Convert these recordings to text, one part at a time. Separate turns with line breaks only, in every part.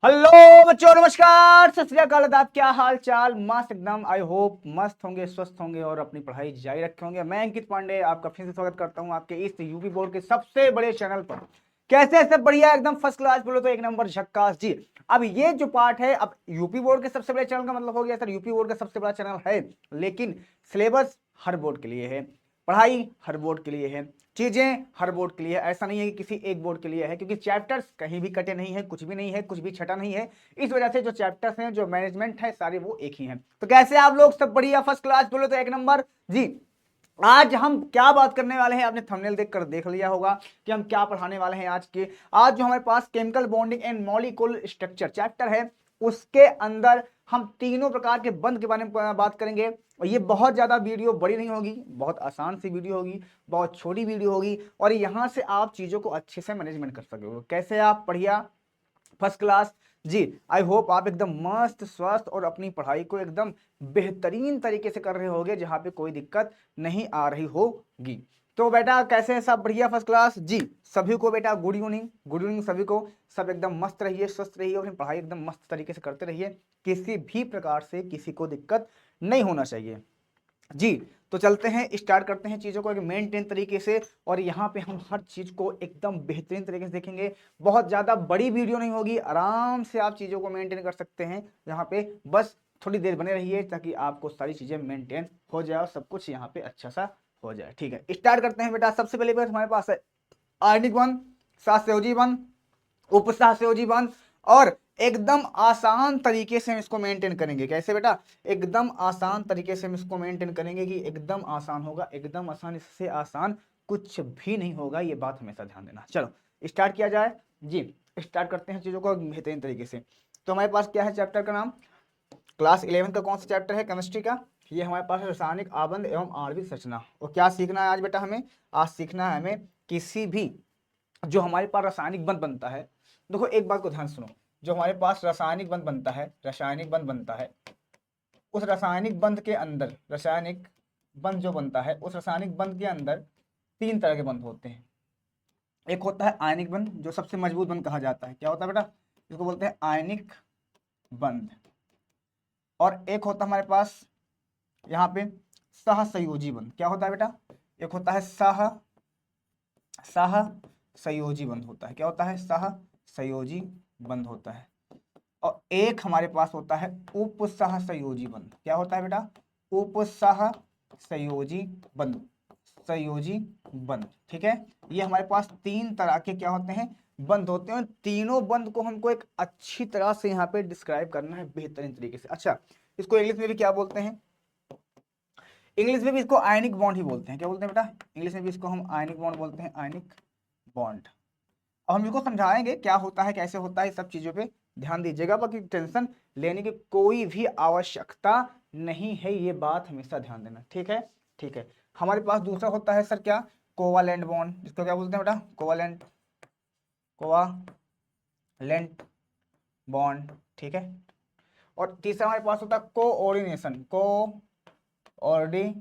Hello बच्चों, नमस्कार, सत श्री अकाल, आदाब। क्या हाल चाल? मस्त एकदम। आई होप मस्त होंगे, स्वस्थ होंगे और अपनी पढ़ाई जारी रखे होंगे। मैं अंकित पांडे आपका फिर से स्वागत करता हूं आपके इस यूपी बोर्ड के सबसे बड़े चैनल पर। कैसे सब बढ़िया, एकदम फर्स्ट क्लास, बोलो तो एक नंबर, झक्कास जी। अब ये जो पार्ट है, अब यूपी बोर्ड के सबसे बड़े चैनल का मतलब हो गया सर, यूपी बोर्ड का सबसे बड़ा चैनल है, लेकिन सिलेबस हर बोर्ड के लिए है, पढ़ाई हर बोर्ड के लिए है, चीजें हर बोर्ड के लिए। ऐसा नहीं है कि किसी एक बोर्ड के लिए है, क्योंकि चैप्टर्स कहीं भी कटे नहीं है, कुछ भी नहीं है, कुछ भी छटा नहीं है। इस वजह से जो चैप्टर्स हैं, जो मैनेजमेंट है, सारे वो एक ही हैं। तो कैसे आप लोग? सब बढ़िया, फर्स्ट क्लास, बोलो तो एक नंबर जी। आज हम क्या बात करने वाले हैं, आपने थंबनेल देखकर देख लिया होगा कि हम क्या पढ़ाने वाले हैं आज के। आज जो हमारे पास chemical bonding and molecular structure chapter है, उसके अंदर हम तीनों प्रकार के बंध के बारे में बात करेंगे। और ये बहुत ज्यादा वीडियो बड़ी नहीं होगी, बहुत आसान सी वीडियो होगी, बहुत छोटी वीडियो होगी, और यहां से आप चीजों को अच्छे से मैनेजमेंट कर सकोगे। कैसे आप? बढ़िया, फर्स्ट क्लास जी। आई होप आप एकदम मस्त, स्वस्थ और अपनी पढ़ाई को एकदम बेहतरीन तरीके से कर रहे होगे, जहां पे कोई दिक्कत नहीं आ रही होगी। तो बेटा कैसे हैं सब? बढ़िया, फर्स्ट क्लास जी। सभी को बेटा गुड इवनिंग, गुड इवनिंग सभी को। सब एकदम मस्त रहिए, स्वस्थ रहिए और अपनी पढ़ाई एकदम मस्त तरीके से करते रहिए। किसी भी प्रकार से किसी को दिक्कत नहीं होना चाहिए जी। तो चलते हैं, स्टार्ट करते हैं चीज़ों को एक मेंटेन तरीके से, और यहाँ पे हम हर चीज़ को एकदम बेहतरीन तरीके से देखेंगे। बहुत ज़्यादा बड़ी वीडियो नहीं होगी, आराम से आप चीज़ों को मेंटेन कर सकते हैं यहाँ पे। बस थोड़ी देर बने रहिए ताकि आपको सारी चीज़ें मेंटेन हो जाए और सब कुछ यहाँ पे अच्छा सा हो जाए। ठीक है, स्टार्ट करते हैं बेटा। सबसे पहले बस हमारे पास है आयनिक बंध, सहसंयोजी बंध, उपसहसंयोजी बंध, और एकदम आसान तरीके से हम इसको मेंटेन करेंगे। कैसे बेटा? एकदम आसान तरीके से हम इसको मेंटेन करेंगे कि एकदम आसान होगा, एकदम आसान, इससे आसान कुछ भी नहीं होगा। ये बात हमेशा ध्यान देना। चलो स्टार्ट किया जाए जी। स्टार्ट करते हैं चीजों को बेहतरीन तरीके से। तो हमारे पास क्या है चैप्टर का नाम? क्लास 11 का कौन सा चैप्टर है? केमिस्ट्री का। ये हमारे पास रासायनिक आबंध एवं आणविक संरचना। और क्या सीखना है आज बेटा हमें? आज सीखना है हमें किसी भी जो हमारे पास रासायनिक बंध बनता है। देखो एक बात को ध्यान सुनो, जो हमारे पास रासायनिक बंध बनता है, रासायनिक बंध बनता है, उस रासायनिक बंध के अंदर, रासायनिक बंध जो बनता है, उस रासायनिक बंध के अंदर तीन तरह के बंध होते हैं। एक होता है आयनिक बंध, जो सबसे मजबूत बंध कहा जाता है। क्या होता है बेटा? इसको बोलते हैं आयनिक बंध। और एक होता है हमारे पास यहाँ पे सहसंयोजी बंध। क्या होता है बेटा? एक होता है सहसंयोजी बंध होता है। क्या होता है? सहसंयोजी बंध होता है। और एक हमारे पास होता है उपसहसंयोजी बंध। क्या होता है बेटा? उपसहसंयोजी बंध, संयोजी बंध। ठीक है, ये हमारे पास तीन तरह के क्या होते हैं? बंध होते हैं। तीनों बंध को हमको एक अच्छी तरह से यहाँ पे डिस्क्राइब करना है बेहतरीन तरीके से। अच्छा, इसको इंग्लिश में भी क्या बोलते हैं? इंग्लिश में भी इसको आयनिक बॉन्ड ही बोलते हैं। क्या बोलते हैं बेटा? इंग्लिश में भी इसको हम आयनिक बॉन्ड बोलते हैं, आयनिक बॉन्ड। अब हम इसको समझाएंगे क्या होता है, कैसे होता है, सब चीजों पे ध्यान दीजिएगा। बाकी टेंशन लेने की कोई भी आवश्यकता नहीं है, ये बात हमेशा ध्यान देना। ठीक है, ठीक है। हमारे पास दूसरा होता है सर क्या? Covalent bond. इसको क्या बोलते हैं बेटा? Covalent, covalent bond. ठीक है। और तीसरा हमारे पास होता है कोऑर्डिनेशन, कोऑर्डिनेशन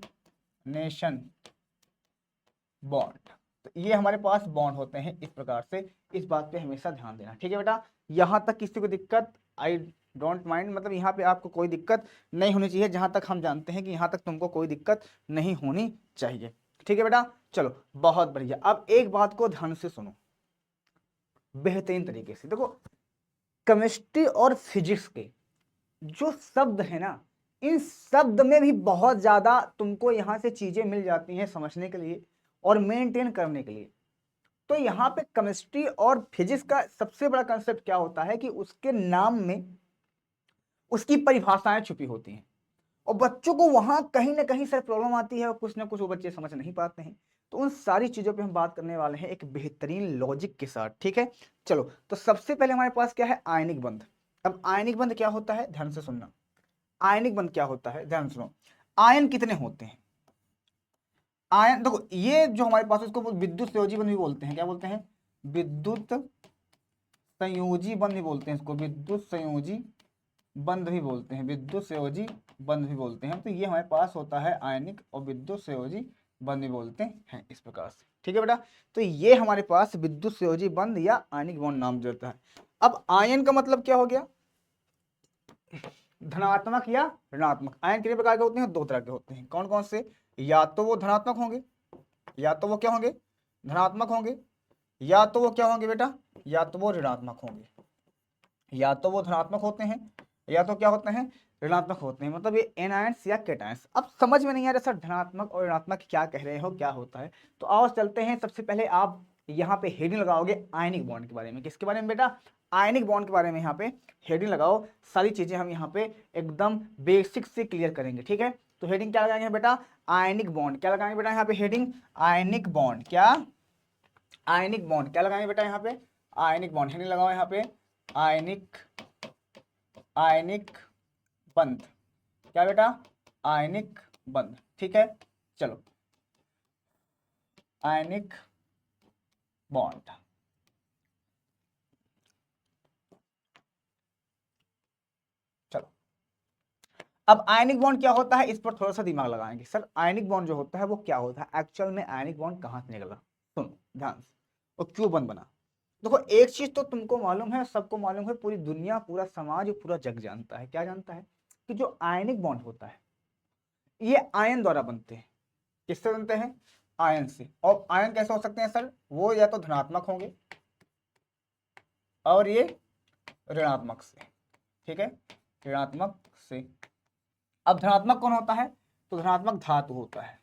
बॉन्ड। तो ये हमारे पास बॉन्ड होते हैं इस प्रकार से। इस बात पे हमेशा ध्यान देना। ठीक है बेटा, यहां तक किसी को दिक्कत? आई डोंट माइंड, मतलब यहाँ पे आपको कोई दिक्कत नहीं होनी चाहिए। जहां तक हम जानते हैं कि यहाँ तक तुमको कोई दिक्कत नहीं होनी चाहिए। ठीक है बेटा, चलो बहुत बढ़िया। अब एक बात को ध्यान से सुनो बेहतरीन तरीके से। देखो, केमिस्ट्री और फिजिक्स के जो शब्द है ना, इन शब्द में भी बहुत ज्यादा तुमको यहां से चीजें मिल जाती हैं समझने के लिए और मेंटेन करने के लिए। तो यहाँ पे केमिस्ट्री और फिजिक्स का सबसे बड़ा कंसेप्ट क्या होता है कि उसके नाम में उसकी परिभाषाएं छुपी होती हैं, और बच्चों को वहां कहीं ना कहीं सर प्रॉब्लम आती है और कुछ ना कुछ वो बच्चे समझ नहीं पाते हैं। तो उन सारी चीजों पे हम बात करने वाले हैं एक बेहतरीन लॉजिक के साथ। ठीक है, चलो। तो सबसे पहले हमारे पास क्या है? आयनिक बंध। अब आयनिक बंध क्या होता है, ध्यान से सुनना। आयनिक बंध क्या होता है, ध्यान सुनो। आयन कितने होते हैं? आयन देखो, ये जो हमारे पास इसको विद्युत संयोजी बंध भी बोलते हैं। क्या बोलते हैं? विद्युत संयोजी बंध भी बोलते हैं इसको, विद्युत संयोजी बंध भी बोलते हैं, विद्युत संयोजी बंध भी बोलते हैं। तो ये हमारे पास होता है आयनिक और विद्युत संयोजी बंध भी बोलते हैं इस प्रकार से। ठीक है बेटा, तो ये हमारे पास विद्युत संयोजी बंध या आयनिक बॉन्ड नाम देता है। अब आयन का मतलब क्या हो गया, धनात्मक या ऋणात्मक। आयन कितने प्रकार के होते हैं, दो तरह के होते हैं। कौन कौन से, या तो वो धनात्मक होंगे, या तो वो क्या होंगे, धनात्मक होंगे, या तो वो क्या होंगे बेटा, या तो वो ऋणात्मक होंगे। या तो वो धनात्मक होते हैं या तो क्या होते हैं, ऋणात्मक होते हैं। मतलब ये एनायंस या केटायंस। अब समझ में नहीं आ रहा सर धनात्मक और ऋणात्मक क्या कह रहे हो, क्या होता है। तो आओ चलते हैं। सबसे पहले आप यहाँ पे हेडिंग लगाओगे आयनिक बॉन्ड के बारे में। किसके बारे में बेटा, आयनिक बॉन्ड के बारे में यहाँ पे हेडिंग लगाओ। सारी चीजें हम यहाँ पे एकदम बेसिक से क्लियर करेंगे, ठीक है। तो हेडिंग क्या लगाएंगे बेटा, आयनिक बॉन्ड। क्या लगाएंगे बेटा यहाँ पे हेडिंग, आयनिक बॉन्ड। क्या, आयनिक बॉन्ड। क्या लगाएंगे बेटा यहाँ पे, आयनिक बॉन्ड। हेडिंग लगाओ यहाँ पे आयनिक, आयनिक बंध। क्या बेटा, आयनिक बंध, ठीक है। चलो, आयनिक बॉन्ड। चलो, अब आयनिक बॉन्ड क्या होता है, इस पर थोड़ा सा दिमाग लगाएंगे। सर आयनिक बॉन्ड जो होता है वो क्या होता है, एक्चुअल में आयनिक बॉन्ड कहाँ से निकला। सुनो ध्यान से, और क्यों बंद बना। देखो एक चीज तो तुमको मालूम है, सबको मालूम है, पूरी दुनिया, पूरा समाज, पूरा जग जानता है। क्या जानता है, कि जो आयनिक बॉन्ड होता है ये आयन द्वारा बनते हैं। किससे बनते हैं, आयन से। और आयन कैसे हो सकते हैं सर, वो या तो धनात्मक होंगे और ये ऋणात्मक से, ठीक है, ऋणात्मक से। अब धनात्मक कौन होता है, तो धनात्मक धातु होता है।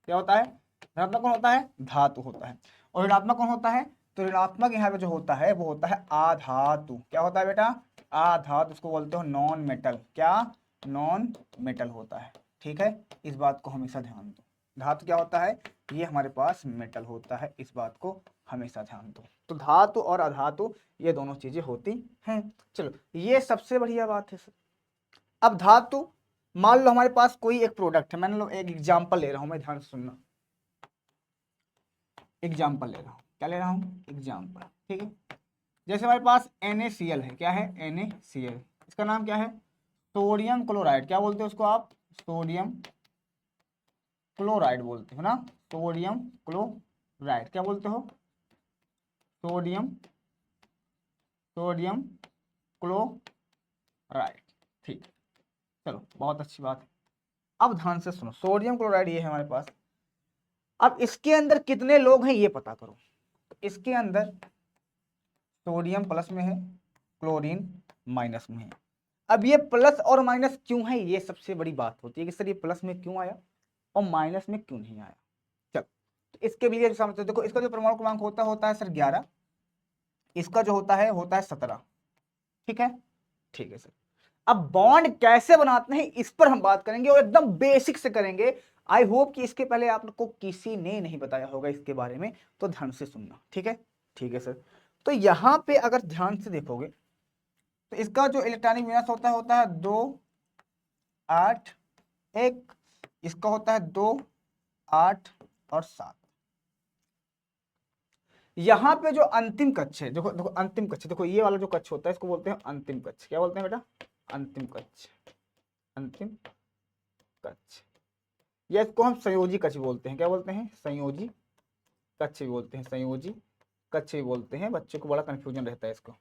क्या होता है, धनात्मक कौन होता है, धातु होता है। और ऋणात्मक कौन होता है, तो ऋणात्मक यहाँ पे जो होता है वो होता है आधातु। क्या होता है बेटा, आधातु। उसको बोलते हो नॉन मेटल। क्या, नॉन मेटल होता है, ठीक है। इस बात को हमेशा ध्यान दो। धातु क्या होता है, ये हमारे पास मेटल होता है, इस बात को हमेशा ध्यान दो। तो धातु और अधातु ये दोनों चीजें होती हैं। चलो ये सबसे बढ़िया बात है सर। अब धातु, मान लो हमारे पास कोई एक प्रोडक्ट है, मैंने लो एक एग्जांपल ले रहा हूं मैं, ध्यान से सुनना। एग्जांपल ले रहा हूं, क्या ले रहा हूं, एग्जांपल, ठीक है। जैसे हमारे पास NaCl है। क्या है, NaCl। इसका नाम क्या है, सोडियम क्लोराइड। क्या बोलते हो उसको आप, सोडियम क्लोराइड बोलते हो ना, सोडियम क्लोराइड। क्या बोलते हो, सोडियम, सोडियम क्लोराइड, ठीक है। चलो बहुत अच्छी बात है। अब ध्यान से सुनो, सोडियम क्लोराइड ये है हमारे पास। अब इसके अंदर कितने लोग हैं ये पता करो। तो इसके अंदर सोडियम प्लस में है, क्लोरीन माइनस में है। अब ये प्लस और माइनस क्यों है, ये सबसे बड़ी बात होती है कि सर ये प्लस में क्यों आया और माइनस में क्यों नहीं आया। चलो, तो इसके लिए समझते देखो, इसका जो परमाणु क्रमांक होता है सर 11। इसका जो होता है 17, ठीक है, ठीक है सर। अब बॉन्ड कैसे बनाते हैं इस पर हम बात करेंगे और एकदम बेसिक से करेंगे। आई होप कि इसके पहले आपको किसी ने नहीं बताया होगा इसके बारे में, तो ध्यान से सुनना, ठीक है, ठीक है सर। तो यहां पे अगर ध्यान से देखोगे तो इसका जो इलेक्ट्रॉनिक विन्यास होता है 2 8 1। इसका होता है 2 8 और 7। यहाँ पे जो अंतिम कक्ष है, देखो देखो अंतिम कक्ष, देखो ये वाला जो कक्ष होता है इसको बोलते हैं अंतिम कक्ष। क्या बोलते हैं बेटा, अंतिम कक्ष, अंतिम कक्ष। या इसको हम संयोजी कक्ष बोलते हैं। क्या बोलते हैं, संयोजी कक्ष भी बोलते हैं, संयोजी कक्ष भी बोलते हैं। बच्चों को बड़ा कंफ्यूजन रहता है इसको।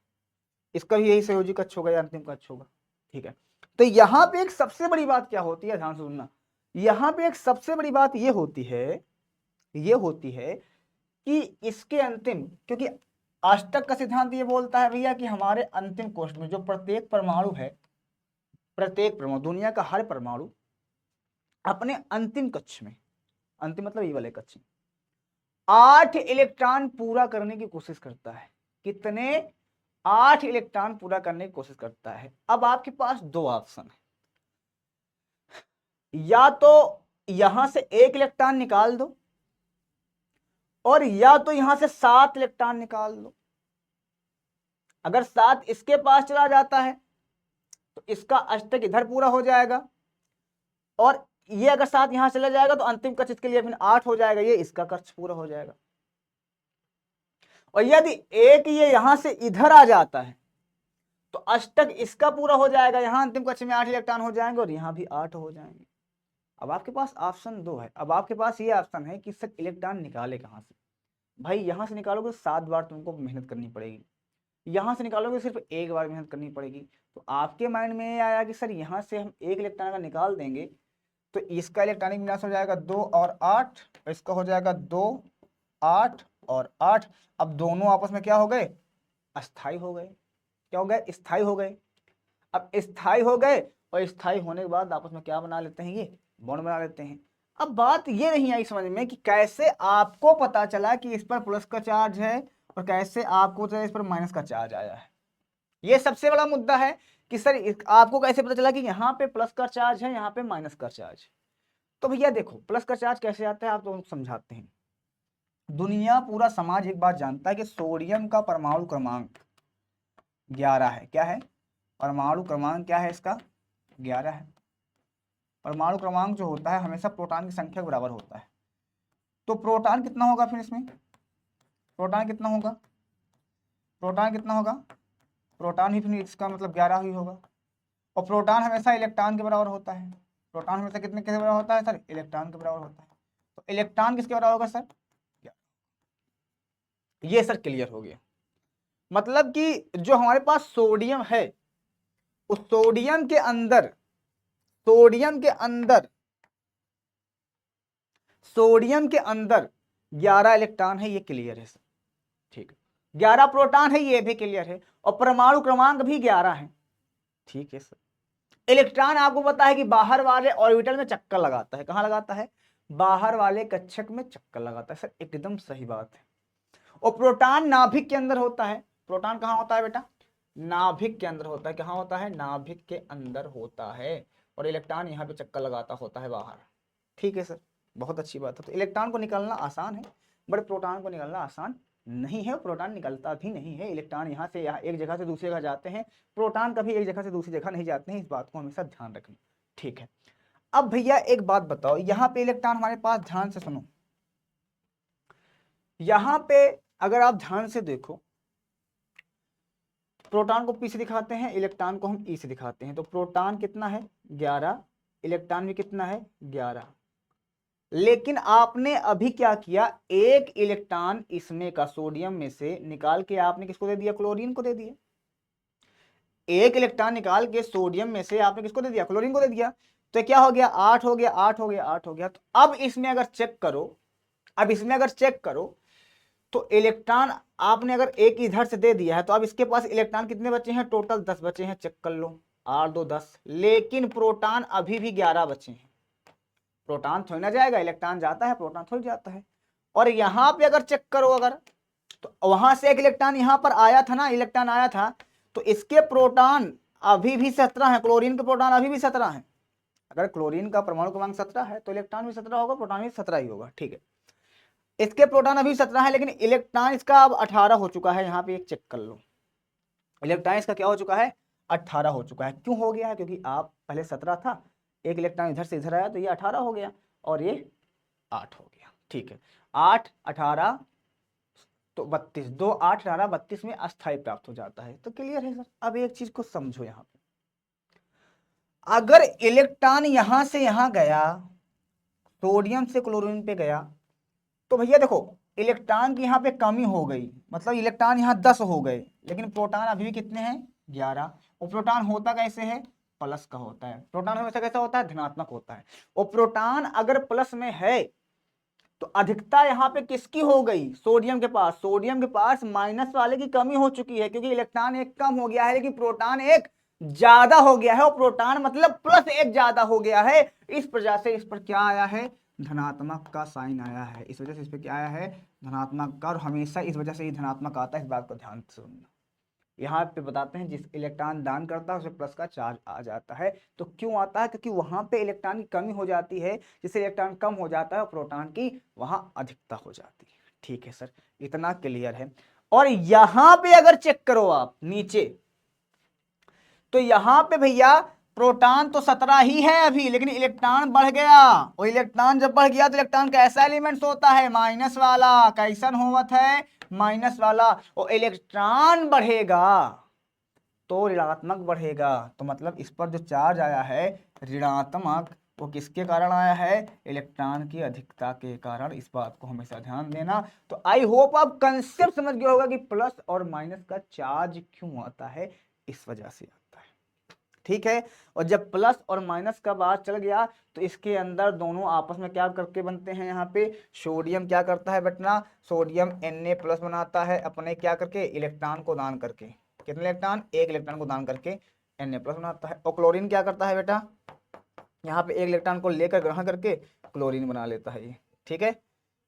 इसका भी यही संयोजी कक्ष होगा या अंतिम कक्ष होगा, ठीक है। तो यहाँ पे एक सबसे बड़ी बात क्या होती है, ध्यान से सुनना। यहाँ पे एक सबसे बड़ी बात ये होती है, ये होती है कि इसके अंतिम, क्योंकि अष्टक का सिद्धांत ये बोलता है भैया कि हमारे अंतिम कोष्ठ में जो प्रत्येक परमाणु है, प्रत्येक परमाणु, दुनिया का हर परमाणु अपने अंतिम कक्ष में, अंतिम मतलब ये वाले कक्ष में 8 इलेक्ट्रॉन पूरा करने की कोशिश करता है। कितने, 8 इलेक्ट्रॉन पूरा करने की कोशिश करता है। अब आपके पास दो ऑप्शन है, या तो यहां से 1 इलेक्ट्रॉन निकाल दो और या तो यहां से 7 इलेक्ट्रॉन निकाल दो। अगर 7 इसके पास चला जाता है तो इसका अष्टक इधर पूरा हो जाएगा, और ये अगर 7 यहां चला जाएगा तो अंतिम कक्ष इसके लिए फिर 8 हो जाएगा, ये इसका कक्ष पूरा हो जाएगा। और यदि एक ये यहां से इधर आ जाता है तो अष्टक इसका पूरा हो जाएगा, यहां अंतिम कक्ष में 8 इलेक्ट्रॉन हो जाएंगे और यहां भी 8 हो जाएंगे। अब आपके पास ऑप्शन 2 है। अब आपके पास ये ऑप्शन है कि सर इलेक्ट्रॉन निकाले कहां से। भाई यहां से निकालोगे 7 बार तुमको मेहनत करनी पड़ेगी, यहाँ से निकालोगे सिर्फ एक बार मेहनत करनी पड़ेगी। तो आपके माइंड में ये आया कि सर यहाँ से हम एक इलेक्ट्रॉन अगर निकाल देंगे तो इसका इलेक्ट्रॉनिक विन्यास हो जाएगा 2 और 8, इसका हो जाएगा 2 8 और 8। अब दोनों आपस में क्या हो गए, अस्थाई हो गए। क्या हो गए, स्थाई हो गए। अब स्थाई हो गए और स्थाई होने के बाद आपस में क्या बना लेते हैं, ये बॉन्ड बना लेते हैं। अब बात ये नहीं आई समझ में कि कैसे आपको पता चला कि इस पर प्लस का चार्ज है और कैसे आपको इस पर माइनस का चार्ज आया है। ये सबसे बड़ा मुद्दा है कि सर आपको कैसे पता चला कि यहाँ पे प्लस का चार्ज है, यहाँ पे माइनस का चार्ज। तो भैया देखो प्लस का चार्ज कैसे आता है आप तो समझाते हैं। दुनिया पूरा समाज एक बात जानता है कि सोडियम का परमाणु क्रमांक 11 है। क्या है, परमाणु क्रमांक क्या है इसका, 11 है। परमाणु क्रमांक जो होता है हमेशा प्रोटॉन की संख्या के बराबर होता है। तो प्रोटॉन कितना होगा फिर इसमें, प्रोटॉन कितना होगा, प्रोटॉन कितना होगा, प्रोटॉन ही फिर इसका मतलब 11 ही होगा। और प्रोटॉन हमेशा इलेक्ट्रॉन के बराबर होता है। प्रोटॉन हमेशा कितने के बराबर होता है सर, इलेक्ट्रॉन के बराबर होता है। तो इलेक्ट्रॉन किसके बराबर होगा सर, ये सर क्लियर हो गया। मतलब कि जो हमारे पास सोडियम है उस सोडियम के अंदर, सोडियम के अंदर, सोडियम के अंदर 11 इलेक्ट्रॉन है, ये क्लियर है सर। ठीक है, 11 प्रोटॉन है, ये भी क्लियर है। और परमाणु क्रमांक भी 11 है। ठीक है सर। इलेक्ट्रॉन आपको पता है कि बाहर वाले ऑर्बिटल में चक्कर लगाता है। कहां लगाता है, बाहर वाले कक्षक में चक्कर लगाता है। सर एकदम सही बात है। और प्रोटॉन नाभिक के अंदर होता है। प्रोटॉन कहां होता है बेटा, नाभिक के अंदर होता है। कहां होता है, नाभिक के अंदर होता है। और इलेक्ट्रॉन यहाँ पे चक्कर लगाता होता है बाहर। ठीक है सर, बहुत अच्छी बात है। तो इलेक्ट्रॉन को निकालना आसान है, बट प्रोटॉन को निकालना आसान नहीं है। प्रोटॉन निकलता भी नहीं है। इलेक्ट्रॉन यहाँ से एक जगह से दूसरी जगह जाते हैं, प्रोटॉन कभी एक जगह से दूसरी जगह नहीं जाते हैं। इस बात को हमेशा ध्यान रखना। ठीक है, अब भैया एक बात बताओ, यहाँ पे इलेक्ट्रॉन हमारे पास, ध्यान से सुनो, यहाँ पे अगर आप ध्यान से देखो, प्रोटॉन को पी से दिखाते हैं, इलेक्ट्रॉन को हम ई से दिखाते हैं। तो प्रोटॉन कितना है 11, इलेक्ट्रॉन भी कितना है 11। लेकिन आपने अभी क्या किया, एक इलेक्ट्रॉन इसमें का सोडियम में से निकाल के आपने किसको दे दिया, क्लोरीन को दे दिया। एक इलेक्ट्रॉन निकाल के सोडियम में से आपने किसको दे दिया, क्लोरीन को दे दिया। तो क्या हो गया, 8 हो गया, 8 हो गया, 8 हो गया। तो अब इसमें अगर चेक करो, अब इसमें अगर चेक करो तो इलेक्ट्रॉन आपने अगर एक इधर से दे दिया है तो अब इसके पास इलेक्ट्रॉन कितने बचे हैं, टोटल 10 बचे हैं। चेक कर लो, 8 2 10। लेकिन प्रोटॉन अभी भी 11 बचे हैं। प्रोटॉन थोड़ी ना जाएगा, इलेक्ट्रॉन जाता है, प्रोटॉन थोड़ी जाता है। और यहां पे अगर चेक करो, अगर तो वहां से एक इलेक्ट्रॉन यहां पर आया था ना, इलेक्ट्रॉन आया था, तो इसके प्रोटॉन अभी भी 17 है। क्लोरीन के प्रोटॉन अभी भी 17 है। अगर क्लोरीन का परमाणु क्रमांक 17 है तो इलेक्ट्रॉन भी 17 होगा, प्रोटॉन भी 17 ही होगा। ठीक है, इसके प्रोटॉन अभी 17 है, लेकिन इलेक्ट्रॉन इसका अब 18 हो चुका है। यहाँ पे एक चेक कर लो, इलेक्ट्रॉन इसका क्या हो चुका है, 18 हो चुका है। क्यों हो गया है, क्योंकि आप पहले 17 था, एक इलेक्ट्रॉन इधर से इधर आया तो ये 18 हो गया और ये 8 हो गया। ठीक है, 8 18 तो 32, 2 8 18 32 में अस्थाई प्राप्त हो जाता है। तो क्लियर है सर। अब एक चीज को समझो, यहाँ पे अगर इलेक्ट्रॉन यहां से यहां गया, सोडियम से क्लोरीन पे गया, तो भैया देखो इलेक्ट्रॉन की यहाँ पे कमी हो गई, मतलब इलेक्ट्रॉन यहाँ 10 हो गए, लेकिन प्रोटॉन अभी भी कितने हैं 11। और प्रोटॉन होता कैसे है, प्लस का होता है। प्रोटॉन हमेशा कैसा होता है, धनात्मक होता है। और प्रोटॉन अगर प्लस में है तो अधिकता यहाँ पे किसकी हो गई, सोडियम के पास। सोडियम के पास माइनस वाले की कमी हो चुकी है, क्योंकि इलेक्ट्रॉन एक कम हो गया है लेकिन प्रोटॉन एक ज्यादा हो गया है। और प्रोटॉन मतलब प्लस एक ज्यादा हो गया है। इस वजह से इस पर क्या आया है, धनात्मक का साइन आया है। इस वजह से इस पर क्या आया है, धनात्मक का। और हमेशा इस वजह से ही धनात्मक आता है, इस बात को ध्यान से सुनना। यहाँ पे बताते हैं जिस इलेक्ट्रॉन दान करता है उसे प्लस का चार्ज आ जाता है। तो क्यों आता है, क्योंकि वहां पे इलेक्ट्रॉन की कमी हो जाती है, जिससे इलेक्ट्रॉन कम हो जाता है और प्रोटॉन की वहां अधिकता हो जाती है। ठीक है सर, इतना क्लियर है। और यहां पे अगर चेक करो आप नीचे, तो यहां पे भैया प्रोटॉन तो 17 ही है अभी, लेकिन इलेक्ट्रॉन बढ़ गया। और इलेक्ट्रॉन जब बढ़ गया तो इलेक्ट्रॉन कैसा एलिमेंट्स होता है, माइनस वाला। कैसन होवत है, माइनस वाला। और इलेक्ट्रॉन बढ़ेगा तो ऋणात्मक बढ़ेगा। तो मतलब इस पर जो चार्ज आया है ऋणात्मक, वो किसके कारण आया है? इलेक्ट्रॉन की अधिकता के कारण। इस बात को हमेशा ध्यान देना। तो आई होप आप कंसेप्ट समझ गए होगा कि प्लस और माइनस का चार्ज क्यों आता है, इस वजह से आता है। ठीक है। और जब प्लस और माइनस का बात चल गया तो इसके अंदर दोनों आपस में क्या करके बनते हैं, यहाँ पे सोडियम क्या करता है बेटा, सोडियम Na+ बनाता है अपने क्या करके, इलेक्ट्रॉन को दान करके। कितने इलेक्ट्रॉन? एक इलेक्ट्रॉन को दान करके Na+ बनाता है। और क्लोरीन क्या करता है बेटा, यहाँ पे एक इलेक्ट्रॉन को लेकर ग्रहण करके क्लोरीन बना लेता है ये। ठीक है,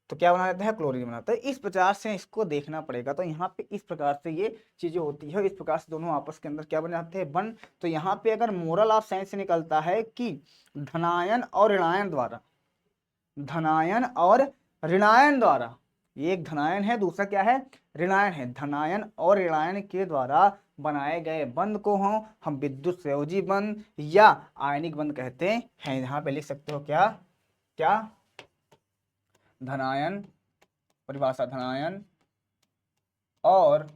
तो क्या बना लेता है? क्लोरीन बनाता है। इस प्रकार से इसको देखना पड़ेगा। तो यहाँ पे इस प्रकार से ये चीजें होती है, इस प्रकार से दोनों आपस के अंदर क्या बन जाते हैं, बन। तो यहाँ पे अगर मोरल ऑफ साइंस से निकलता है कि धनायन और ऋणायन द्वारा, धनायन और ऋणायन द्वारा, ये एक धनायन है, दूसरा क्या है? ऋणायन है। धनायन और ऋणायन के द्वारा बनाए गए बंध को हम विद्युत संयोजी बंध या आयनिक बंध कहते हैं। यहाँ पे लिख सकते हो क्या क्या, धनायन, परिभाषा धनायन और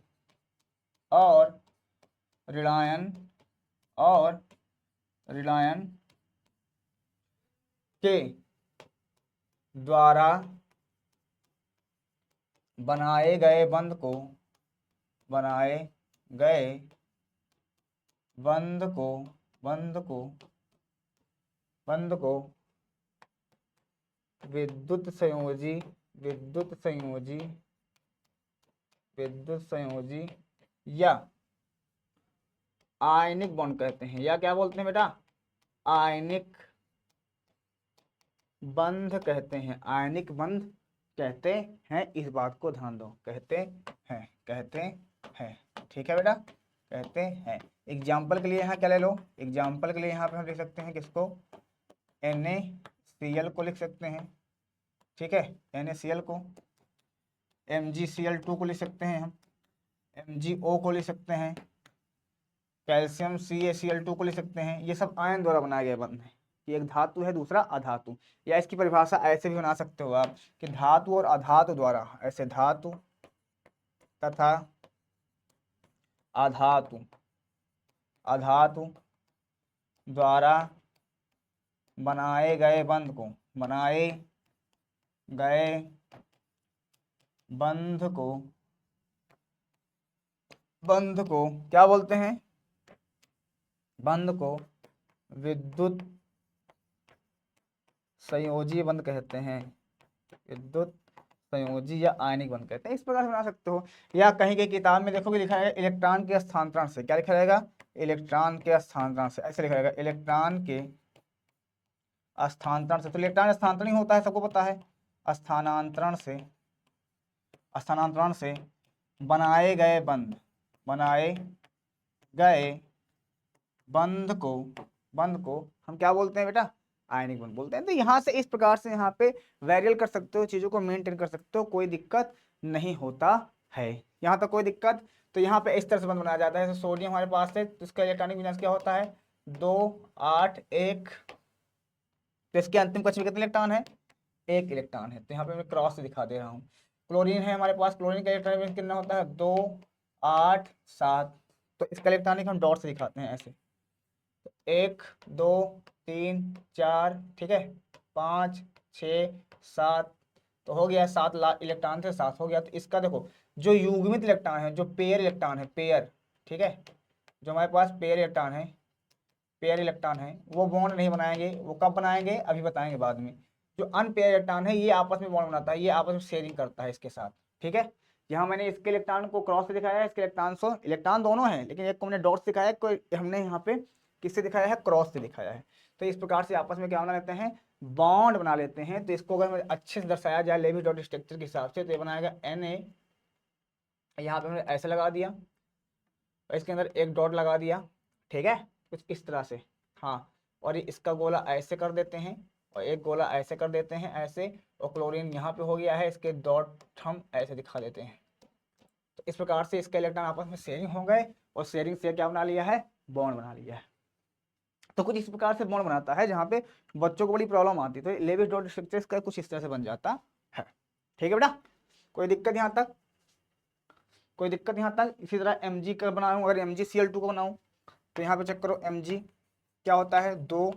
ऋणायन और ऋणायन के द्वारा बनाए गए बंध को, बनाए गए बंध को बंध को बंध को विद्युत संयोजी विद्युत संयोजी विद्युत संयोजी या आयनिक बॉन्ड कहते हैं। या क्या बोलते हैं बेटा? आयनिक बंध कहते हैं। आयनिक बंध कहते हैं। इस बात को ध्यान दो, कहते हैं। ठीक है बेटा, कहते हैं। एग्जाम्पल के लिए यहाँ क्या ले लो, एग्जाम्पल के लिए यहाँ पे हम लिख सकते हैं किसको, NaCl को लिख सकते हैं। ठीक है, NaCl को, MgCl2 को लिख सकते हैं हम, MgO को लिख सकते हैं, कैल्शियम CaCl2 को लिख सकते हैं। ये सब आयन द्वारा बनाए गए बंध हैं। ये एक धातु है, दूसरा अधातु। या इसकी परिभाषा ऐसे भी बना सकते हो आप कि धातु और अधातु द्वारा, ऐसे धातु तथा अधातु अधातु द्वारा बनाए गए बंध को, बनाए गए बंध को क्या बोलते हैं? बंध को विद्युत संयोजी बंध कहते हैं। विद्युत संयोजी या आयनिक बंध कहते हैं। इस प्रकार से बना सकते हो। या कहीं की किताब में देखोगे लिखा है इलेक्ट्रॉन के स्थानांतरण से। क्या लिखा रहेगा? इलेक्ट्रॉन के स्थानांतरण से, ऐसे लिखा रहेगा, इलेक्ट्रॉन के स्थानांतरण से। तो इलेक्ट्रॉन स्थानांतरण ही होता है, सबको पता है। स्थानांतरण से बनाए गए बंध को हम क्या बोलते हैं बेटा? आयनिक बंध बोलते हैं। तो यहाँ से इस प्रकार से यहाँ पे वेरियल कर सकते हो, चीजों को मेंटेन कर सकते हो, कोई दिक्कत नहीं होता है। यहाँ तक कोई दिक्कत? तो यहाँ पे इस तरह से बंध बनाया जाता है। जैसे सोडियम हमारे पास है तो इसका इलेक्ट्रॉनिक विन्यास क्या होता है? 2 8 1। तो इसके अंतिम कक्ष में कितने इलेक्ट्रॉन है? 1 इलेक्ट्रॉन है। तो यहाँ पे मैं क्रॉस से दिखा दे रहा हूँ। क्लोरीन है हमारे पास, क्लोरीन का इलेक्ट्रॉनिक विन्यास कितना होता है? 2 8 7। तो इसका इलेक्ट्रॉनिक हम डॉट से दिखाते हैं ऐसे, 1 2 3 4, ठीक है, 5 6 7। तो हो गया 7 इलेक्ट्रॉन से 7 हो गया। तो इसका देखो जो युग्मित इलेक्ट्रॉन है, जो पेयर इलेक्ट्रॉन है, पेयर, ठीक है, जो हमारे पास पेयर इलेक्ट्रॉन है, वो बॉन्ड नहीं बनाएंगे। वो कब बनाएंगे? अभी बताएंगे बाद में। जो अनपेयर इलेक्ट्रॉन है ये आपस में बॉन्ड बनाता है, ये आपस में शेयरिंग करता है इसके साथ। ठीक है, यहाँ मैंने इसके इलेक्ट्रॉन को क्रॉस से दिखाया है, इसके इलेक्ट्रॉन दोनों हैं, लेकिन एक को हमने डॉट से दिखाया, कोई हमने यहाँ पे किससे दिखाया है? क्रॉस से दिखाया है। तो इस प्रकार से आपस में क्या बना लेते हैं? बॉन्ड बना लेते हैं। तो इसको अगर अच्छे से दर्शाया जाए लेविस डॉट स्ट्रक्चर के हिसाब से, तो ये बनाएगा Na, यहाँ पे हमने ऐसे लगा दिया और इसके अंदर एक डॉट लगा दिया, ठीक है, कुछ इस तरह से। हाँ, और ये इसका गोला ऐसे कर देते हैं और एक गोला ऐसे कर देते हैं, ऐसे। और क्लोरीन यहाँ पे हो गया है, इसके डॉट हम ऐसे दिखा देते हैं। तो इस प्रकार से इसके इलेक्ट्रॉन आपस में शेयरिंग हो गए और शेयरिंग से क्या बना लिया है? बॉन्ड बना लिया है। तो कुछ इस प्रकार से बॉन्ड बनाता है जहाँ पे बच्चों को बड़ी प्रॉब्लम आती है। तो लेविस डॉट स्ट्रक्चर इसका कुछ इस तरह से बन जाता है। ठीक है बेटा, कोई दिक्कत यहाँ तक? कोई दिक्कत यहाँ तक? इसी तरह Mg का बनाऊँ, अगर MgCl2 को बनाऊँ तो यहाँ पे चेक करो, Mg क्या होता है? 2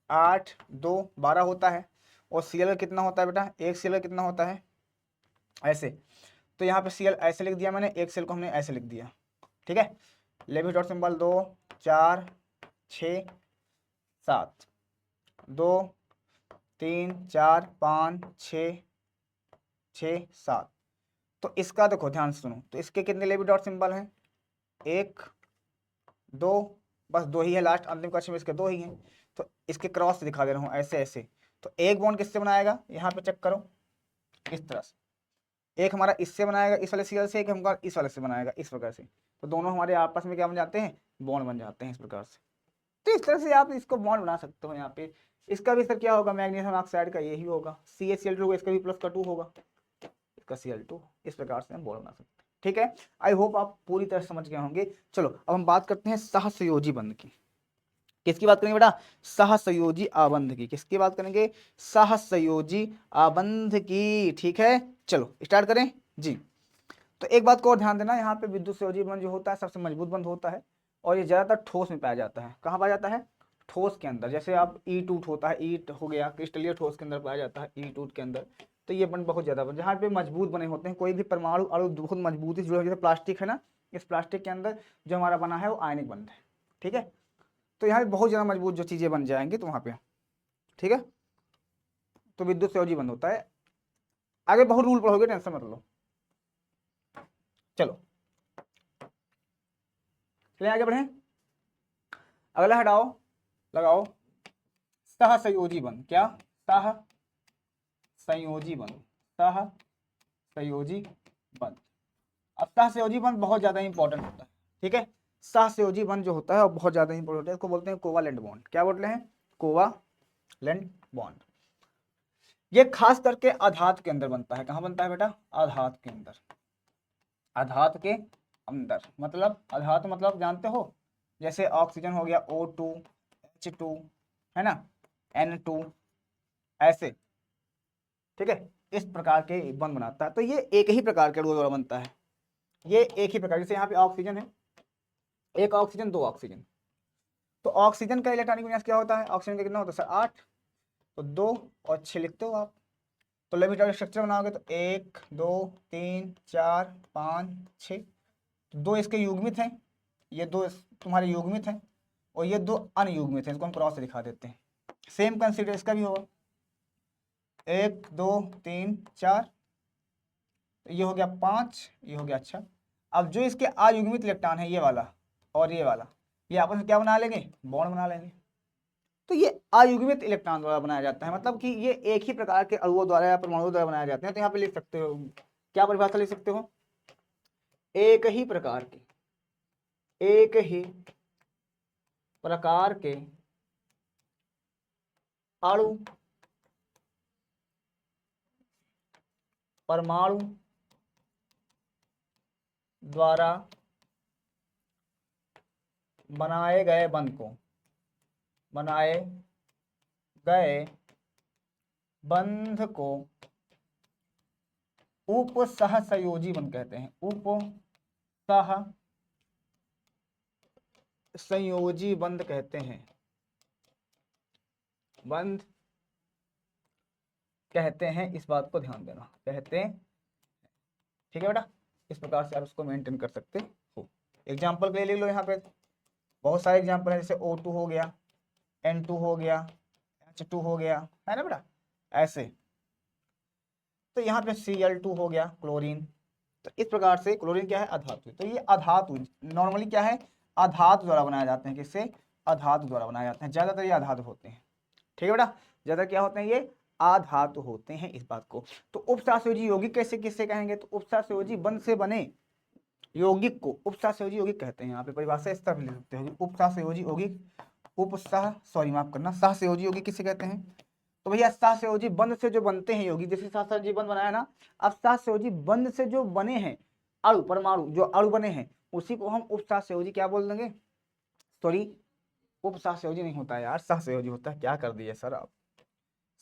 8 2 12 होता है। और Cl कितना होता है बेटा, एक Cl कितना होता है ऐसे। तो यहाँ पे Cl ऐसे लिख दिया मैंने, एक Cl को हमने ऐसे लिख दिया, ठीक है। Lewis dot symbol 2 4 6 7, 2 3 4 5 6 6 7। तो इसका देखो ध्यान से सुनो, तो इसके कितने लेविस डॉट सिंबल हैं, 1 2, बस 2 ही है, लास्ट अंतिम कक्ष में इसके 2 ही हैं। तो इसके क्रॉस से दिखा दे रहा हूँ ऐसे ऐसे। तो एक बॉन्ड किससे बनाएगा, यहाँ पे चेक करो, इस तरह से। एक हमारा इससे बनाएगा इस वाले Cl से, एक हमारा इस वाले से बनाएगा इस प्रकार से। तो दोनों हमारे आपस में क्या बन जाते हैं, बॉन्ड बन जाते हैं इस प्रकार से। तो इस तरह से आप इसको बॉन्ड बना सकते हो। यहाँ पे इसका भी सर क्या होगा, मैग्नीशियम ऑक्साइड का यही होगा, CaCl2 होगा, इसका भी +2 होगा, इसका Cl2। इस प्रकार से हम बॉन्ड बना सकते हैं, ठीक है। आई होप आप पूरी तरह समझ गए होंगे। चलो अब हम बात करते हैं सहसंयोजी बंध की। किसकी बात करेंगे बेटा, सहसंयोजी आबंध की। किसकी बात करेंगे, सहसंयोजी आबंध की, ठीक है। चलो स्टार्ट करें जी। तो एक बात को और ध्यान देना, यहाँ पे विद्युत संयोजी बंध जो होता है सबसे मजबूत बंध होता है, और ये ज्यादातर ठोस में पाया जाता है। कहाँ पाया जाता है, ठोस के अंदर। जैसे आप ईंट ऊट होता है, ईंट हो गया क्रिस्टलीय ठोस के अंदर पाया जाता है, ईंट ऊट के अंदर। तो ये बंध बहुत ज्यादा जहाँ पे मजबूत बने होते हैं, कोई भी परमाणु अणु बहुत मजबूती से जुड़े, जैसे प्लास्टिक है ना, इस प्लास्टिक के अंदर जो हमारा बना है वो आयनिक बंध है, ठीक है। तो यहाँ पे बहुत ज्यादा मजबूत जो चीजें बन जाएंगी तो वहां पे, ठीक है। तो विद्युत संयोजी बंध होता है। आगे बहुत रूल पढ़ोगे, टेंशन मत लो। चलो चलिए आगे बढ़े। अगला हटाओ, लगाओ सहसंयोजी बंध। क्या, सहसंयोजी बंध, सहसंयोजी बंध। अब सहसंयोजी बंध बहुत ज्यादा इंपॉर्टेंट होता है, ठीक है। सहसंयोजी बंध जो होता है वो बहुत ज्यादा इंपॉर्टेंट होता है। इसको बोलते हैं कोवालेंट बॉन्ड। क्या बोलते हैं, कोवालेंट बॉन्ड। ये खास करके आधात के अंदर बनता है। कहाँ बनता है बेटा, आधात के अंदर। आधात के अंदर मतलब, आधात मतलब जानते हो, जैसे ऑक्सीजन हो गया O2 H2 है ना, N2 ऐसे, ठीक है। इस प्रकार के बंध बनाता है। तो ये एक ही प्रकार के अणुओं द्वारा बनता है, ये एक ही प्रकार। जैसे यहाँ पे ऑक्सीजन है, एक ऑक्सीजन दो ऑक्सीजन। तो ऑक्सीजन का इलेक्ट्रॉनिक विन्यास क्या होता है, ऑक्सीजन का कितना होता है सर, 8। तो 2 और 6 लिखते हो आप। तो लेविस स्ट्रक्चर बनाओगे तो 1 2 3 4 5 6। दो इसके युग्मित हैं, ये दो तुम्हारे युग्मित हैं, और ये दो अनयुग्मित हैं। इसको हम क्रॉस से दिखा देते हैं। सेम कंसीडर इसका भी होगा, 1 2 3 4। तो ये हो गया 5, ये हो गया। अच्छा, अब जो इसके अयुग्मित इलेक्ट्रॉन है, ये वाला और ये वाला, ये आपस में क्या बना लेंगे, बॉन्ड बना लेंगे। तो ये अयुग्मित इलेक्ट्रॉन द्वारा बनाया जाता है, मतलब कि ये एक ही प्रकार के अणुओं द्वारा या परमाणुओं द्वारा बनाए जाते हैं। तो यहाँ पे लिख सकते हो, क्या परिभाषा लिख सकते हो, एक ही प्रकार के, एक ही प्रकार के अणु परमाणु द्वारा बनाए गए बंध को, बनाए गए बंध को उपसहसंयोजी बंध कहते हैं। उपसहसंयोजी बंध कहते हैं, बंध कहते हैं। इस बात को ध्यान देना, कहते हैं, ठीक है बेटा। इस प्रकार से आप उसको मेंटेन कर सकते हो। एग्जाम्पल के लिए लिख लो, यहाँ पे बहुत सारे एग्जाम्पल है, जैसे O2 हो गया, N2 हो गया, H2 हो गया, है ना बेटा, ऐसे। तो यहाँ पे Cl2 हो गया, क्लोरीन। तो इस प्रकार से क्लोरीन क्या है, अधातु। तो ये अधातु नॉर्मली क्या है, अधातु द्वारा बनाए जाते हैं। किससे, अधातु द्वारा बनाए जाते हैं। ज्यादातर ये अधातु होते हैं, ठीक है बेटा। ज्यादा क्या होते हैं, ये आधातु होते हैं, इस बात को। तो उपसहसंयोजी यौगिक कैसे किससे कहेंगे, तो उपसहसंयोजी बंध से बने यौगिक को उपसहसंयोजी यौगिक कहते हैं। यहाँ पे परिभाषा इस तरह लिख सकते हो, उपसहसंयोजी यौगिक, माफ करना, सहसंयोजी यौगिक किसे कहते हैं। तो भैया सहसंयोजी बंध से जो बनते हैं यौगिक, जैसे सहसंयोजी बंध बनाया ना, अब सहसंयोजी बंध से जो बने हैं अणु, परमाणु जो अणु बने हैं, उसी को हम उपसहसंयोजी क्या बोल देंगे, सॉरी उपसहसंयोजी नहीं होता है यार, सहसंयोजी होता है। क्या कर दिए सर आप,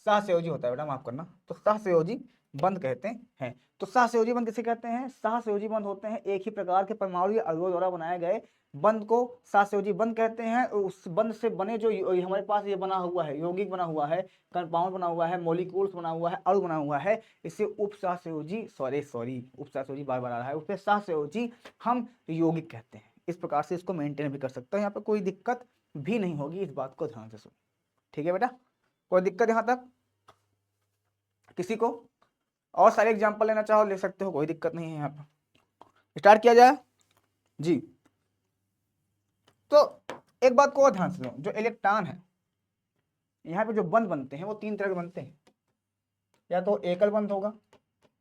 सहसंयोजी होता है बेटा, माफ करना। तो सहसंयोजी बंध कहते हैं। तो सहसंयोजी बंध किसे कहते हैं, सहसंयोजी बंध होते हैं एक ही प्रकार के परमाणु या अणुओं द्वारा बनाए गए बंध को सास्योजी बंध कहते हैं। उस बंध से बने जो हमारे पास ये बना हुआ है, यौगिक बना हुआ है, कंपाउंड बना हुआ है, मॉलिक्यूल्स बना हुआ है, अणु बना हुआ है, इसे उपसहसंयोजी उपसहसंयोजी बार बार आ रहा है, उसपे सहसंयोजी हम यौगिक कहते हैं। इस प्रकार से इसको मेंटेन भी कर सकते हैं, यहाँ पे कोई दिक्कत भी नहीं होगी, इस बात को ध्यान से सुनो। ठीक है बेटा, कोई दिक्कत यहाँ तक किसी को? और सारे एग्जाम्पल लेना चाहो ले सकते हो, कोई दिक्कत नहीं है। यहाँ पर स्टार्ट किया जाए जी। तो एक बात को और ध्यान से लो, जो इलेक्ट्रॉन है यहाँ पे जो बंध बनते हैं वो तीन तरह के बनते हैं, या तो एकल बंध होगा,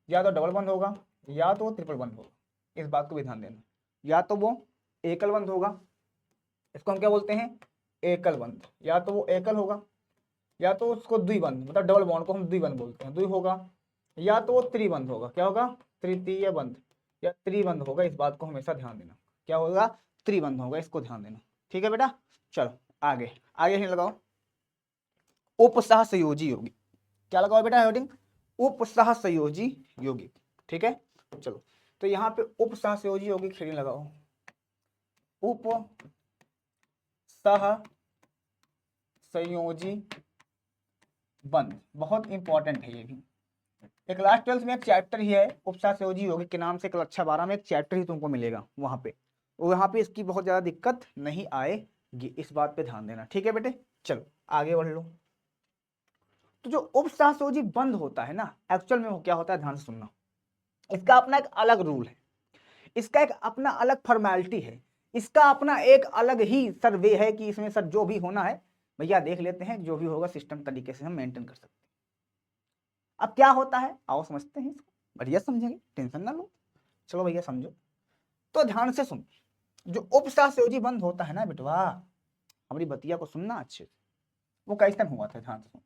या तो डबल बंध होगा, या तो ट्रिपल बंध होगा। इस बात को भी ध्यान देना, या तो वो एकल बंध होगा, इसको हम क्या बोलते हैं, एकल बंध, या तो वो एकल होगा, या तो उसको द्विबंध, मतलब डबल बॉन्ड को हम द्विबंध बोलते हैं, द्वि होगा, या तो वो त्रिबंध होगा। क्या होगा, तृतीय बंध या त्रिबंध होगा। इस बात को हमेशा ध्यान देना, क्या होगा, त्रिबंध होगा, इसको ध्यान देना। ठीक है बेटा, चलो आगे आगे ही लगाओ, उपसहसंयोजी यौगिक। क्या लगाओ बेटा हेडिंग, उपसहसंयोजी यौगिक। ठीक है, चलो तो यहाँ पे उपसहसंयोजी यौगिक हेडिंग लगाओ, उप सह संयोजी बंध, बहुत इंपॉर्टेंट है ये भी। एक क्लास 12 में एक चैप्टर ही है उपसहसंयोजी यौगिक के नाम से, कक्षा 12 में एक चैप्टर ही तुमको मिलेगा वहां पे, वहां पे इसकी बहुत ज्यादा दिक्कत नहीं आएगी, इस बात पे ध्यान देना। ठीक है बेटे, चलो आगे बढ़ लो। तो जो उपसहसंयोजी बंध होता है ना, एक्चुअल में वो क्या होता है, ध्यान से सुनना। इसका अपना एक अलग रूल है, इसका एक अपना अलग फॉर्मेलिटी है, इसका अपना एक अलग ही सर्वे है कि इसमें सर जो भी होना है भैया देख लेते हैं, जो भी होगा सिस्टम तरीके से हम मेंटेन कर सकते हैं। अब क्या होता है आओ समझते हैं इसको, बढ़िया समझेंगे, टेंशन ना लो। चलो भैया समझो, तो ध्यान से सुन। जो उपसहसंयोजी बंध होता है ना बेटवा, हमारी बतिया को सुनना अच्छे से, वो कैसे हुआ था, ध्यान से सुन।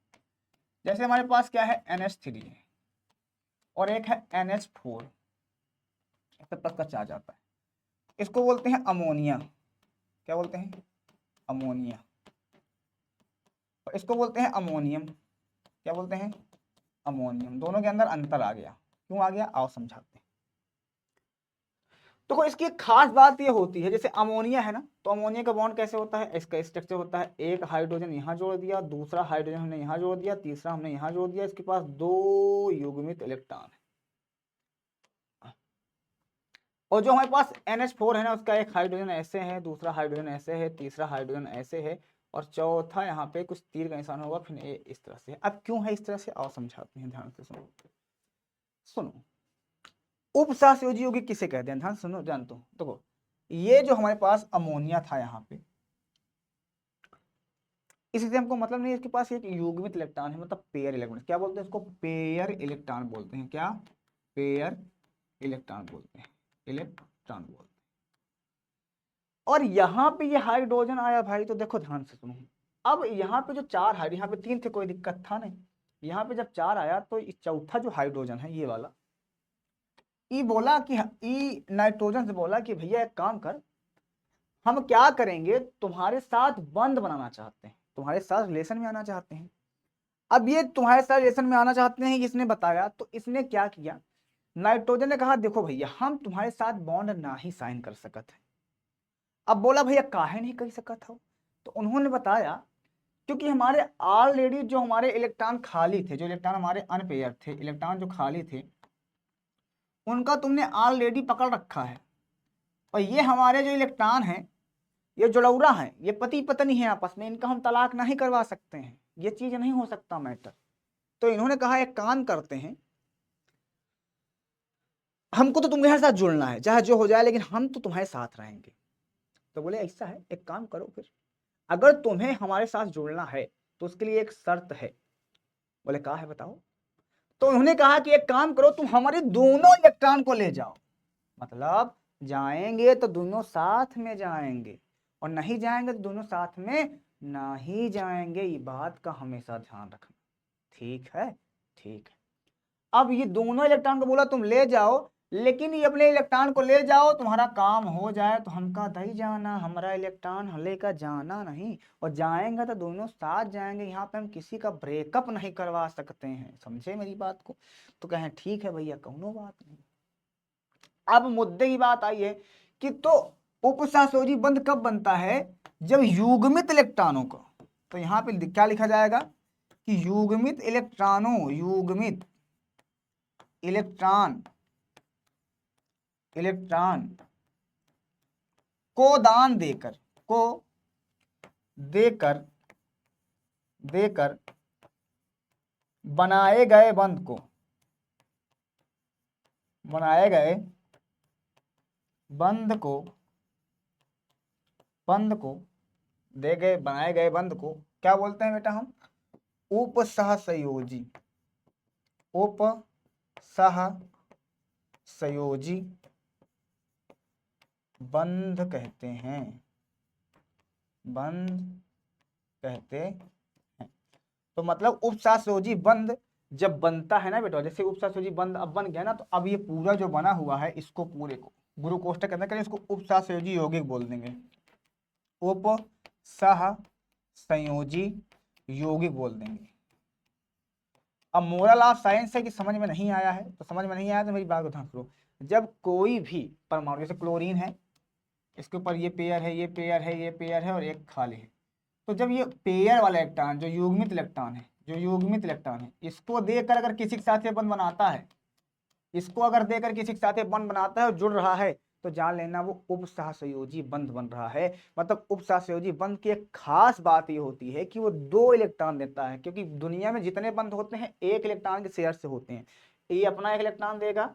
जैसे हमारे पास क्या है, NH3 है और एक है NH4, प्लस का चार्ज आता है, इसको बोलते हैं अमोनिया। क्या बोलते हैं, अमोनिया। और इसको बोलते हैं अमोनियम। क्या बोलते हैं, अमोनियम। दोनों के अंदर अंतर आ गया, क्यों आ गया आओ समझाते हैं। तो इसकी एक खास बात ये होती है, जैसे अमोनिया है ना, तो अमोनिया का बॉन्ड कैसे होता है, इसका स्ट्रक्चर होता है, एक हाइड्रोजन यहाँ जोड़ दिया, दूसरा हाइड्रोजन हमने यहाँ जोड़ दिया, तीसरा हमने यहाँ जोड़ दिया, इसके पास दो युग्मित इलेक्ट्रॉन है। और जो हमारे पास NH4 है ना, उसका एक हाइड्रोजन ऐसे है, दूसरा हाइड्रोजन ऐसे है, तीसरा हाइड्रोजन ऐसे है, और चौथा यहाँ पे कुछ तीर का निशान होगा, फिर ये इस तरह से। अब क्यों है इस तरह से आओ समझाते हैं, ध्यान से सुनो। सुनो, उपसहसंयोजी यौगिक किसे कहते हैं, ध्यान सुनो, ध्यान दो। देखो ये जो हमारे पास अमोनिया था यहाँ पे, इससे हमको मतलब नहीं, इसके पास एक युग्मित इलेक्ट्रॉन है, मतलब पेयर इलेक्ट्रॉन। क्या बोलते हैं इसको, पेयर इलेक्ट्रॉन बोलते हैं। क्या, पेयर इलेक्ट्रॉन बोलते हैं, इलेक्ट्रॉन बोलते हैं। और यहाँ पे ये हाइड्रोजन आया भाई, तो देखो ध्यान से सुनो। अब यहाँ पे जो चार हाइड्रोजन, यहाँ पे तीन थे कोई दिक्कत था नहीं, यहाँ पे जब चार आया तो चौथा जो हाइड्रोजन है ये वाला, ई बोला कि ई नाइट्रोजन से बोला कि भैया एक काम कर, हम क्या करेंगे, तुम्हारे साथ बंध बनाना चाहते हैं, तुम्हारे साथ रिलेशन में आना चाहते हैं। अब ये तुम्हारे साथ रिलेशन में आना चाहते हैं, इसने बताया, तो इसने क्या किया, नाइट्रोजन ने कहा देखो भैया हम तुम्हारे साथ बॉन्ड ना ही साइन कर सकते हैं। अब बोला भैया काहे नहीं कर सकता था, तो उन्होंने बताया क्योंकि हमारे ऑलरेडी जो हमारे इलेक्ट्रॉन खाली थे, जो इलेक्ट्रॉन हमारे अनपेयर थे, इलेक्ट्रॉन जो खाली थे उनका तुमने ऑलरेडी पकड़ रखा है, और ये हमारे जो इलेक्ट्रॉन हैं ये जुड़ौरा है, ये पति पत्नी है आपस में, इनका हम तलाक नहीं करवा सकते हैं, ये चीज नहीं हो सकता मैटर। तो इन्होंने कहा एक काम करते हैं, हमको तो तुम्हारे साथ जुड़ना है चाहे जो हो जाए, लेकिन हम तो तुम्हारे साथ रहेंगे। तो बोले ऐसा है, एक काम करो फिर, अगर तुम्हें हमारे साथ जुड़ना है तो उसके लिए एक शर्त है। बोले क्या है बताओ। तो उन्होंने कहा कि एक काम करो, तुम हमारे दोनों इलेक्ट्रॉन को ले जाओ, मतलब जाएंगे तो दोनों साथ में जाएंगे, और नहीं जाएंगे तो दोनों साथ में नहीं जाएंगे, ये बात का हमेशा ध्यान रखना। ठीक है, ठीक है। अब ये दोनों इलेक्ट्रॉन को बोला तुम ले जाओ, लेकिन ये अपने इलेक्ट्रॉन को ले जाओ, तुम्हारा काम हो जाए तो हमका दही जाना, हमारा इलेक्ट्रॉन लेकर जाना नहीं, और जाएंगे तो दोनों साथ जाएंगे, यहाँ पे हम किसी का ब्रेकअप नहीं करवा सकते हैं, समझे मेरी बात को। तो कहें ठीक है भैया, कौनो बात नहीं। अब मुद्दे की बात आई है कि तो उपसहसहयोजी बंध कब बनता है? जब युग्मित इलेक्ट्रॉनों को, तो यहां पे क्या लिखा जाएगा कि युग्मित इलेक्ट्रॉनों, युग्मित इलेक्ट्रॉन को दान देकर, को देकर बनाए गए बंध को, बनाए गए बंध को बनाए गए बंध को क्या बोलते हैं बेटा हम? उपसहसहयोजी, उपसहसहयोजी बंध कहते हैं, बंध कहते हैं। तो मतलब उपसहसहयोजी बंध जब बनता है ना बेटा, जैसे उपसहसहयोजी बंध अब बन गया ना, तो अब ये पूरा जो बना हुआ है इसको पूरे को गुरु कोष्ठक के अंदर करें, इसको उपसहसहयोजी यौगिक बोल देंगे, उपसहसंयोजी यौगिक बोल देंगे। अब मोरल ऑफ साइंस है कि समझ में नहीं आया है तो समझ में नहीं आया तो मेरी बात को ध्यान सुनो। जब कोई भी परमाणु, जैसे क्लोरीन है, इसके ऊपर ये पेयर है, ये पेयर है, ये पेयर है और एक खाली है, तो जब ये पेयर वाला इलेक्ट्रॉन, जो युग्मित इलेक्ट्रॉन है, इसको देकर अगर किसी के साथ ये बंध बनाता है, इसको अगर देकर किसी के साथ ये बंध बनाता है और जुड़ रहा है, तो जान लेना वो उपसहसहयोजी बंध बन रहा है। मतलब उपसहसहयोजी बंध की एक खास बात ये होती है कि वो 2 इलेक्ट्रॉन देता है, क्योंकि दुनिया में जितने बंध होते हैं 1 इलेक्ट्रॉन के शेयर से होते हैं। ये अपना 1 इलेक्ट्रॉन देगा,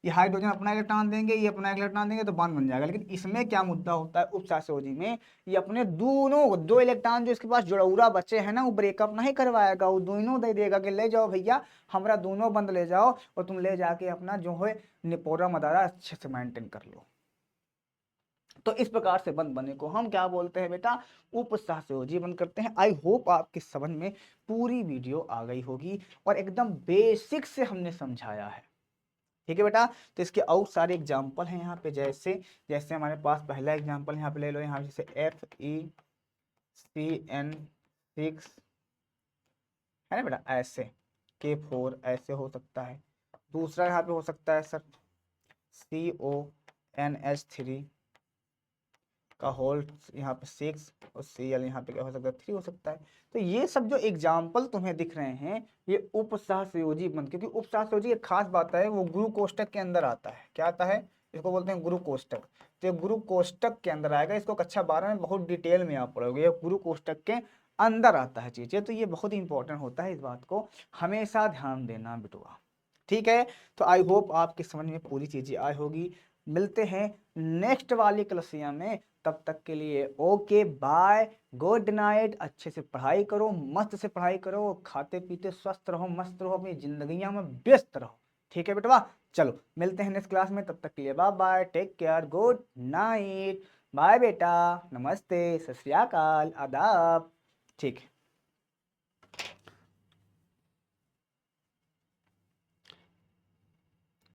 ये हाइड्रोजन अपना इलेक्ट्रॉन देंगे, ये अपना इलेक्ट्रॉन देंगे, तो बॉन्ड बन जाएगा। लेकिन इसमें क्या मुद्दा होता है उपसहसहयोजी में, ये अपने दोनों 2 इलेक्ट्रॉन जो इसके पास जुड़ौरा बचे हैं ना, वो ब्रेकअप नहीं करवाएगा, वो दोनों दे देगा कि ले जाओ भैया हमारा दोनों बंद ले जाओ और तुम ले जाके अपना जो है निपोरा मदारा अच्छे से मेंटेन कर लो। तो इस प्रकार से बंद बने को हम क्या बोलते हैं बेटा? उपसहसहयोजी बंद करते हैं। आई होप आपकी समझ में पूरी वीडियो आ गई होगी और एकदम बेसिक से हमने समझाया है, ठीक है बेटा। तो इसके और सारे एग्जाम्पल हैं यहाँ पे, जैसे जैसे हमारे पास पहला एग्जाम्पल यहाँ पे ले लो, यहाँ जैसे FeCN6 है ना बेटा, ऐसे K4 ऐसे हो सकता है। दूसरा यहाँ पे हो सकता है सर CONH3 का होल यहाँ पे 6 और Cl यहाँ पे क्या हो सकता है 3 हो सकता है। तो ये सब जो एग्जाम्पल तुम्हें दिख रहे हैं ये उपसहसहयोजी बंध, क्योंकि उपसहसहयोजी एक खास बात है, वो गुरु कोष्ठक के अंदर आता है। क्या आता है? इसको बोलते हैं गुरु कोष्ठक। तो ये गुरु कोष्ठक के अंदर आएगा, इसको कक्षा 12 में बहुत डिटेल में आप पढ़ोगे, ये गुरु कोष्ठक के अंदर आता है चीजें। तो ये बहुत इंपॉर्टेंट होता है, इस बात को हमेशा ध्यान देना बिटुआ, ठीक है। तो आई होप आपकी समझ में पूरी चीजें आई होगी। मिलते हैं नेक्स्ट वाली क्लासिया में, तब तक के लिए ओके बाय, गुड नाइट। अच्छे से पढ़ाई करो, मस्त से पढ़ाई करो, खाते पीते स्वस्थ रहो, मस्त रहो, अपनी जिंदगियां में व्यस्त रहो, ठीक है बेटवा। चलो मिलते हैं नेक्स्ट क्लास में, तब तक के लिए bye bye, take care, good night, bye बेटा, नमस्ते, सत श्री अकाल, आदाब, ठीक है।